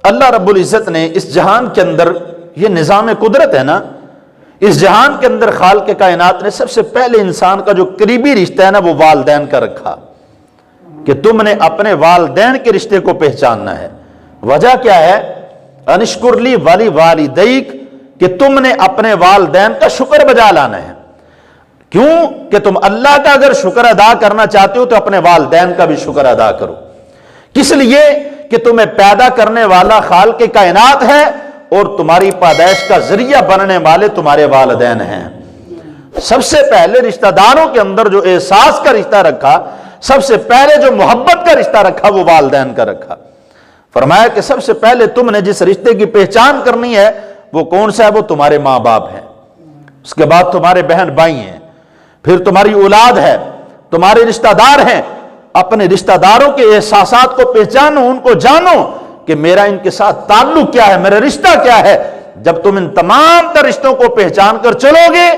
اللہ رب العزت نے اس جہان کے اندر، یہ نظام قدرت ہے نا، اس جہان کے اندر خالق کائنات نے سب سے پہلے انسان کا جو قریبی رشتہ ہے نا وہ والدین کا رکھا، کہ تم نے اپنے والدین کے رشتے کو پہچاننا ہے۔ وجہ کیا ہے؟ انشکر لی ولی والدیک، کہ تم نے اپنے والدین کا شکر بجا لانا ہے۔ کیوں؟ کہ تم اللہ کا اگر شکر ادا کرنا چاہتے ہو تو اپنے والدین کا بھی شکر ادا کرو۔ کس لیے؟ کہ تمہیں پیدا کرنے والا خالق کائنات ہے اور تمہاری پیدائش کا ذریعہ بننے والے تمہارے والدین ہیں۔ سب سے پہلے رشتہ داروں کے اندر جو احساس کا رشتہ رکھا، سب سے پہلے جو محبت کا رشتہ رکھا وہ والدین کا رکھا۔ فرمایا کہ سب سے پہلے تم نے جس رشتے کی پہچان کرنی ہے وہ کون سا ہے؟ وہ تمہارے ماں باپ ہیں، اس کے بعد تمہارے بہن بھائی ہیں، پھر تمہاری اولاد ہے، تمہارے رشتہ دار ہیں۔ اپنے رشتہ داروں کے احساسات کو پہچانو، ان کو جانو کہ میرا ان کے ساتھ تعلق کیا ہے، میرا رشتہ کیا ہے۔ جب تم ان تمام تر رشتوں کو پہچان کر چلو گے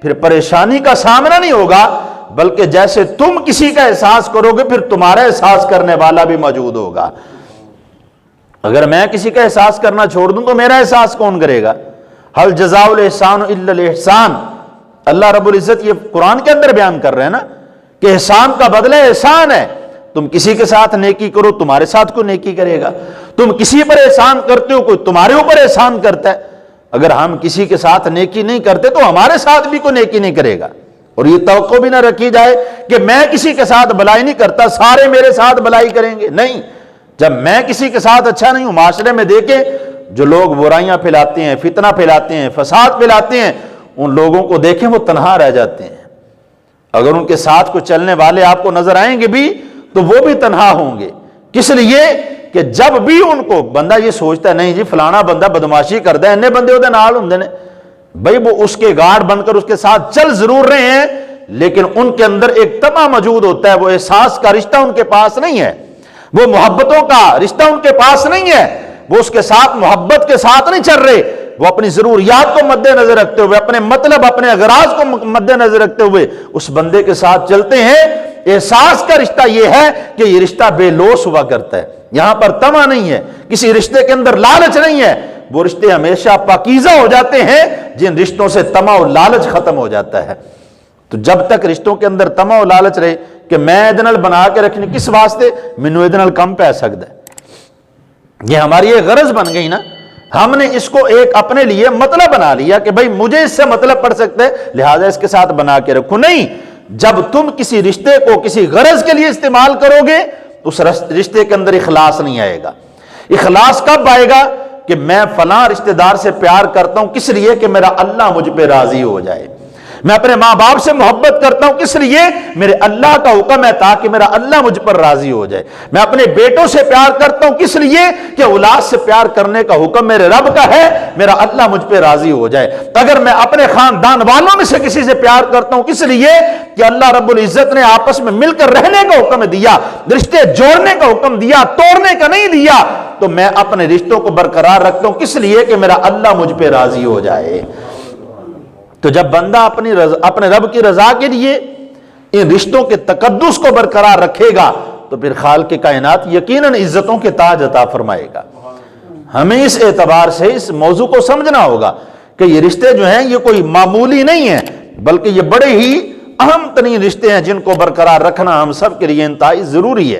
پھر پریشانی کا سامنا نہیں ہوگا، بلکہ جیسے تم کسی کا احساس کرو گے پھر تمہارا احساس کرنے والا بھی موجود ہوگا۔ اگر میں کسی کا احساس کرنا چھوڑ دوں تو میرا احساس کون کرے گا؟ حل جزاء الاحسان الا الاحسان، اللہ رب العزت یہ قرآن کے اندر بیان کر رہے ہیں نا کہ احسان کا بدلہ احسان ہے۔ تم کسی کے ساتھ نیکی کرو تمہارے ساتھ کوئی نیکی کرے گا، تم کسی پر احسان کرتے ہو کوئی تمہارے اوپر احسان کرتا ہے۔ اگر ہم کسی کے ساتھ نیکی نہیں کرتے تو ہمارے ساتھ بھی کوئی نیکی نہیں کرے گا۔ اور یہ توقع بھی نہ رکھی جائے کہ میں کسی کے ساتھ بھلائی نہیں کرتا سارے میرے ساتھ بھلائی کریں گے، نہیں۔ جب میں کسی کے ساتھ اچھا نہیں ہوں، معاشرے میں دیکھیں جو لوگ برائیاں پھیلاتے ہیں، فتنہ پھیلاتے ہیں، فساد پھیلاتے ہیں، ان لوگوں کو دیکھیں وہ تنہا رہ جاتے ہیں۔ اگر ان کے ساتھ کوئی چلنے والے آپ کو نظر آئیں گے بھی تو وہ بھی تنہا ہوں گے۔ کس لیے؟ کہ جب بھی ان کو بندہ یہ سوچتا ہے نہیں جی فلانا بندہ بدماشی کرتا ہے، انہیں بندے ہوتے نال ہوندے نے، بھائی وہ اس کے گارڈ بن کر اس کے ساتھ چل ضرور رہے ہیں لیکن ان کے اندر ایک تما موجود ہوتا ہے، وہ احساس کا رشتہ ان کے پاس نہیں ہے، وہ محبتوں کا رشتہ ان کے پاس نہیں ہے، وہ اس کے ساتھ محبت کے ساتھ نہیں چل رہے، وہ اپنی ضروریات کو مد نظر رکھتے ہوئے، اپنے مطلب اپنے اغراض کو مد نظر رکھتے ہوئے اس بندے کے ساتھ چلتے ہیں۔ احساس کا رشتہ یہ ہے کہ یہ رشتہ بے لوث ہوا کرتا ہے، یہاں پر طمع نہیں ہے، کسی رشتے کے اندر لالچ نہیں ہے، وہ رشتے ہمیشہ پاکیزہ ہو جاتے ہیں جن رشتوں سے طمع اور لالچ ختم ہو جاتا ہے۔ تو جب تک رشتوں کے اندر طمع اور لالچ رہے کہ میں ادھر نال بنا کے رکھنے کس واسطے، مینوں ادھر نال کم پی سکتا ہے، یہ ہماری ایک غرض بن گئی نا، ہم نے اس کو ایک اپنے لیے مطلب بنا لیا کہ بھائی مجھے اس سے مطلب پڑ سکتا ہے لہٰذا اس کے ساتھ بنا کے رکھو۔ نہیں، جب تم کسی رشتے کو کسی غرض کے لیے استعمال کرو گے اس رشتے کے اندر اخلاص نہیں آئے گا۔ اخلاص کب آئے گا؟ کہ میں فلاں رشتہ دار سے پیار کرتا ہوں کس لیے کہ میرا اللہ مجھ پہ راضی ہو جائے، میں اپنے ماں باپ سے محبت کرتا ہوں کس لیے؟ میرے اللہ کا حکم ہے تاکہ میرا اللہ مجھ پر راضی ہو جائے، میں اپنے بیٹوں سے پیار کرتا ہوں کس لیے کہ اولاد سے پیار کرنے کا حکم میرے رب کا ہے، میرا اللہ مجھ پہ راضی ہو جائے۔ اگر میں اپنے خاندان والوں میں سے کسی سے پیار کرتا ہوں کس لیے کہ اللہ رب العزت نے آپس میں مل کر رہنے کا حکم دیا، رشتے جوڑنے کا حکم دیا، توڑنے کا نہیں دیا، تو میں اپنے رشتوں کو برقرار رکھتا ہوں کس لیے کہ میرا اللہ مجھ پہ راضی ہو جائے۔ تو جب بندہ اپنے رب کی رضا کے لیے ان رشتوں کے تقدس کو برقرار رکھے گا تو پھر خالق کائنات یقیناً عزتوں کے تاج عطا فرمائے گا۔ ہمیں اس اعتبار سے اس موضوع کو سمجھنا ہوگا کہ یہ رشتے جو ہیں یہ کوئی معمولی نہیں ہیں بلکہ یہ بڑے ہی اہم ترین رشتے ہیں جن کو برقرار رکھنا ہم سب کے لیے انتہائی ضروری ہے۔